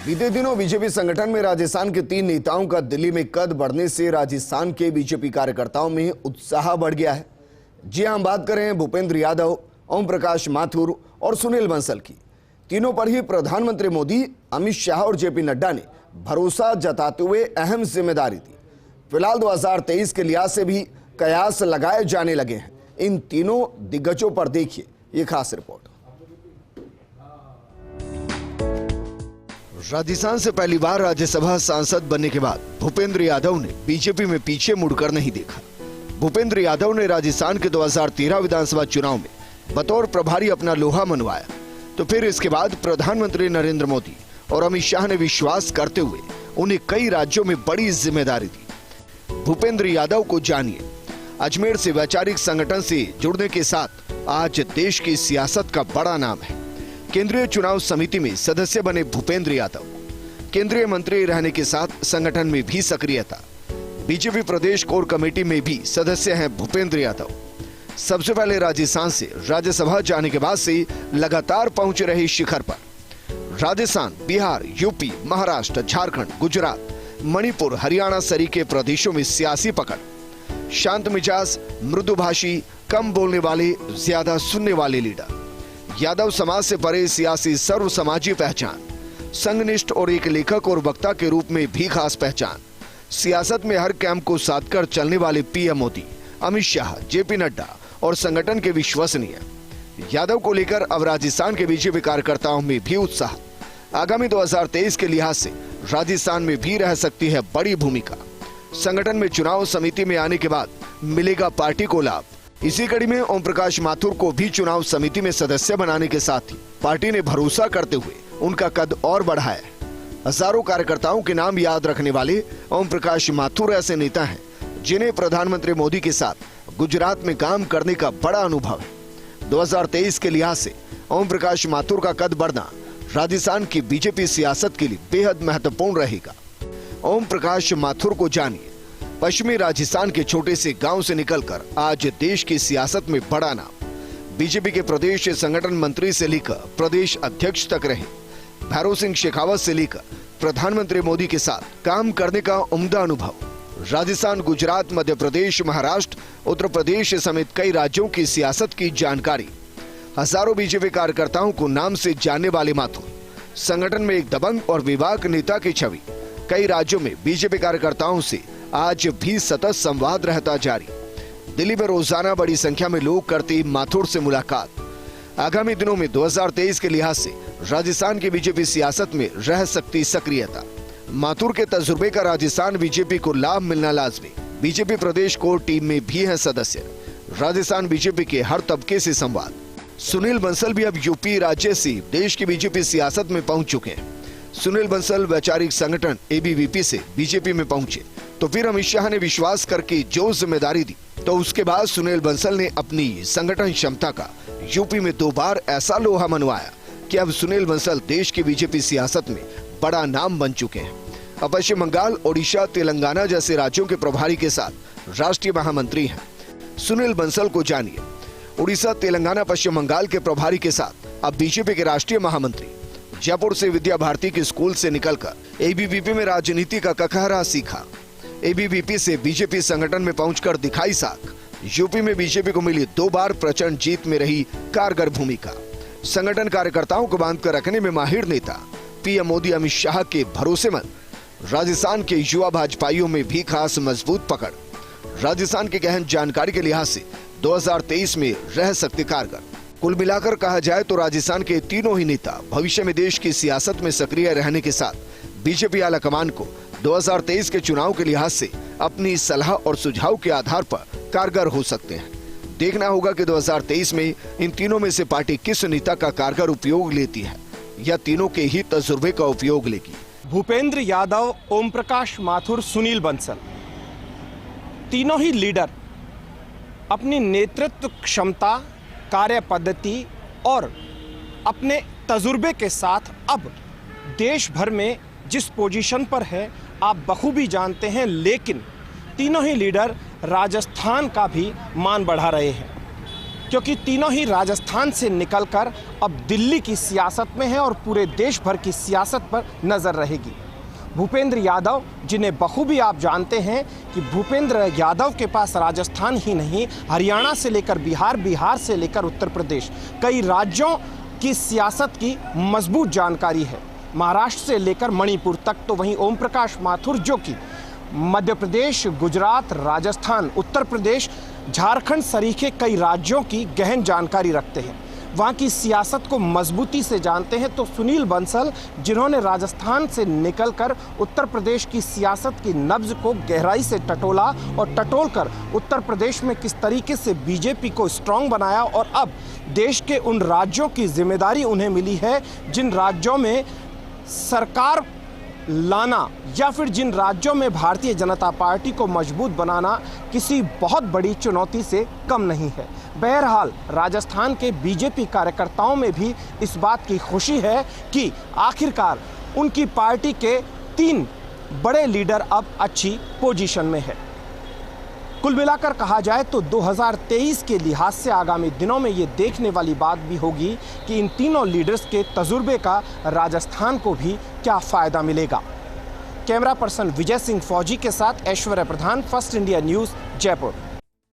बीते दिनों बीजेपी संगठन में राजस्थान के 3 नेताओं का दिल्ली में कद बढ़ने से राजस्थान के बीजेपी कार्यकर्ताओं में उत्साह बढ़ गया है। जी हां, हम बात कर रहे हैं भूपेंद्र यादव, ओम प्रकाश माथुर और सुनील बंसल की। तीनों पर ही प्रधानमंत्री मोदी, अमित शाह और जेपी नड्डा ने भरोसा जताते हुए अहम जिम्मेदारी दी। फिलहाल 2023 के लिहाज से भी कयास लगाए जाने लगे हैं। इन तीनों दिग्गजों पर देखिए ये खास रिपोर्ट। राजस्थान से पहली बार राज्यसभा सांसद बनने के बाद भूपेंद्र यादव ने बीजेपी में पीछे मुड़कर नहीं देखा। भूपेंद्र यादव ने राजस्थान के 2013 विधानसभा चुनाव में बतौर प्रभारी अपना लोहा मनवाया, तो फिर इसके बाद प्रधानमंत्री नरेंद्र मोदी और अमित शाह ने विश्वास करते हुए उन्हें कई राज्यों में बड़ी जिम्मेदारी दी। भूपेंद्र यादव को जानिए। अजमेर से वैचारिक संगठन से जुड़ने के साथ आज देश की सियासत का बड़ा नाम है। केंद्रीय चुनाव समिति में सदस्य बने भूपेंद्र यादव। केंद्रीय मंत्री रहने के साथ संगठन में भी सक्रियता। बीजेपी प्रदेश कोर कमेटी में भी सदस्य हैं भूपेंद्र यादव। सबसे पहले राजस्थान से राज्यसभा जाने के बाद से लगातार पहुंच रहे शिखर पर। राजस्थान, बिहार, यूपी, महाराष्ट्र, झारखंड, गुजरात, मणिपुर, हरियाणा सरीके प्रदेशों में सियासी पकड़। शांत मिजाज, मृदुभाषी, कम बोलने वाले, ज्यादा सुनने वाले लीडर। यादव समाज से परे सियासी सर्व समाजी पहचान, संघनिष्ठ और एक लेखक और वक्ता के रूप में भी खास पहचान। सियासत में हर कैंप को साथ कर चलने वाले पीएम मोदी, अमित शाह, जेपी नड्डा और संगठन के विश्वसनीय। यादव को लेकर अब राजस्थान के बीजेपी कार्यकर्ताओं में भी उत्साह। आगामी 2023 के लिहाज से राजस्थान में भी रह सकती है बड़ी भूमिका। संगठन में चुनाव समिति में आने के बाद मिलेगा पार्टी को लाभ। इसी कड़ी में ओम प्रकाश माथुर को भी चुनाव समिति में सदस्य बनाने के साथ ही पार्टी ने भरोसा करते हुए उनका कद और बढ़ाया है। हजारों कार्यकर्ताओं के नाम याद रखने वाले ओम प्रकाश माथुर ऐसे नेता हैं जिन्हें प्रधानमंत्री मोदी के साथ गुजरात में काम करने का बड़ा अनुभव है। 2023 के लिहाज से ओम प्रकाश माथुर का कद बढ़ना राजस्थान की बीजेपी सियासत के लिए बेहद महत्वपूर्ण रहेगा। ओम प्रकाश माथुर को जानिए। पश्चिमी राजस्थान के छोटे से गांव से निकलकर आज देश की सियासत में बड़ा नाम। बीजेपी के प्रदेश संगठन मंत्री से लेकर प्रदेश अध्यक्ष तक रहे। भैरव सिंह शेखावत से लेकर प्रधानमंत्री मोदी के साथ काम करने का उम्दा अनुभव। राजस्थान, गुजरात, मध्य प्रदेश, महाराष्ट्र, उत्तर प्रदेश समेत कई राज्यों की सियासत की जानकारी। हजारों बीजेपी कार्यकर्ताओं को नाम से जानने वाले माथुर संगठन में एक दबंग और विवाक नेता की छवि। कई राज्यों में बीजेपी कार्यकर्ताओं से आज भी सतत संवाद रहता जारी। दिल्ली में रोजाना बड़ी संख्या में लोग करते माथुर से मुलाकात। आगामी दिनों में 2023 के लिहाज से राजस्थान की बीजेपी सियासत में रह सकती सक्रियता। माथुर के तजुर्बे का राजस्थान बीजेपी को लाभ मिलना लाजमी। बीजेपी प्रदेश कोर टीम में भी है सदस्य। राजस्थान बीजेपी के हर तबके से संवाद। सुनील बंसल भी अब यूपी राज्य से देश की बीजेपी सियासत में पहुंच चुके हैं। सुनील बंसल वैचारिक संगठन एबीवीपी से बीजेपी में पहुंचे, तो फिर अमित शाह ने विश्वास करके जो जिम्मेदारी दी, तो उसके बाद सुनील बंसल ने अपनी संगठन क्षमता का यूपी में 2 बार ऐसा लोहा मनवाया कि अब सुनील बंसल देश की बीजेपी सियासत में बड़ा नाम बन चुके हैं। अब पश्चिम बंगाल, ओडिशा, तेलंगाना जैसे राज्यों के प्रभारी के साथ राष्ट्रीय महामंत्री हैं। सुनील बंसल को जानिए। उड़ीसा, तेलंगाना, पश्चिम बंगाल के प्रभारी के साथ अब बीजेपी के राष्ट्रीय महामंत्री। जयपुर से विद्या भारती के स्कूल से निकलकर एबीवीपी में राजनीति का ककहरा सीखा। एबीवीपी से बीजेपी संगठन में पहुंचकर दिखाई साख। यूपी में बीजेपी को मिली 2 बार प्रचंड जीत में रही कारगर भूमिका। संगठन कार्यकर्ताओं को बांधकर रखने में माहिर नेता। पीएम मोदी, अमित शाह के भरोसेमंद। राजस्थान के युवा भाजपाइयों में भी खास मजबूत पकड़। राजस्थान की गहन जानकारी के लिहाज से 2023 में रह सकते कारगर। कुल मिलाकर कहा जाए तो राजस्थान के तीनों ही नेता भविष्य में देश की सियासत में सक्रिय रहने के साथ बीजेपी आलाकमान को 2023 के चुनाव के लिहाज से अपनी सलाह और सुझाव के आधार पर कारगर हो सकते हैं। देखना होगा कि 2023 में इन तीनों में से पार्टी किस नेता का कारगर उपयोग लेती है या तीनों के ही तजुर्बे का उपयोग लेगी। भूपेंद्र यादव, ओम प्रकाश माथुर, सुनील बंसल, तीनों ही लीडर अपनी नेतृत्व क्षमता, कार्य पद्धति और अपने तजुर्बे के साथ अब देश भर में जिस पोजीशन पर है आप बखूबी जानते हैं। लेकिन तीनों ही लीडर राजस्थान का भी मान बढ़ा रहे हैं। क्योंकि तीनों ही राजस्थान से निकलकर अब दिल्ली की सियासत में हैं और पूरे देश भर की सियासत पर नजर रहेगी। भूपेंद्र यादव, जिन्हें बखूबी आप जानते हैं कि भूपेंद्र यादव के पास राजस्थान ही नहीं, हरियाणा से लेकर बिहार, बिहार से लेकर उत्तर प्रदेश, कई राज्यों की सियासत की मजबूत जानकारी है, महाराष्ट्र से लेकर मणिपुर तक। तो वहीं ओम प्रकाश माथुर, जो कि मध्य प्रदेश, गुजरात, राजस्थान, उत्तर प्रदेश, झारखंड सरीखे कई राज्यों की गहन जानकारी रखते हैं, वहाँ की सियासत को मजबूती से जानते हैं। तो सुनील बंसल, जिन्होंने राजस्थान से निकलकर उत्तर प्रदेश की सियासत की नब्ज को गहराई से टटोला और टटोलकर उत्तर प्रदेश में किस तरीके से बीजेपी को स्ट्रांग बनाया, और अब देश के उन राज्यों की जिम्मेदारी उन्हें मिली है जिन राज्यों में सरकार लाना या फिर जिन राज्यों में भारतीय जनता पार्टी को मजबूत बनाना किसी बहुत बड़ी चुनौती से कम नहीं है। बहरहाल राजस्थान के बीजेपी कार्यकर्ताओं में भी इस बात की खुशी है कि आखिरकार उनकी पार्टी के 3 बड़े लीडर अब अच्छी पोजीशन में है। कुल मिलाकर कहा जाए तो 2023 के लिहाज से आगामी दिनों में ये देखने वाली बात भी होगी कि इन तीनों लीडर्स के तजुर्बे का राजस्थान को भी क्या फ़ायदा मिलेगा। कैमरा पर्सन विजय सिंह फौजी के साथ ऐश्वर्या प्रधान, फर्स्ट इंडिया न्यूज़, जयपुर।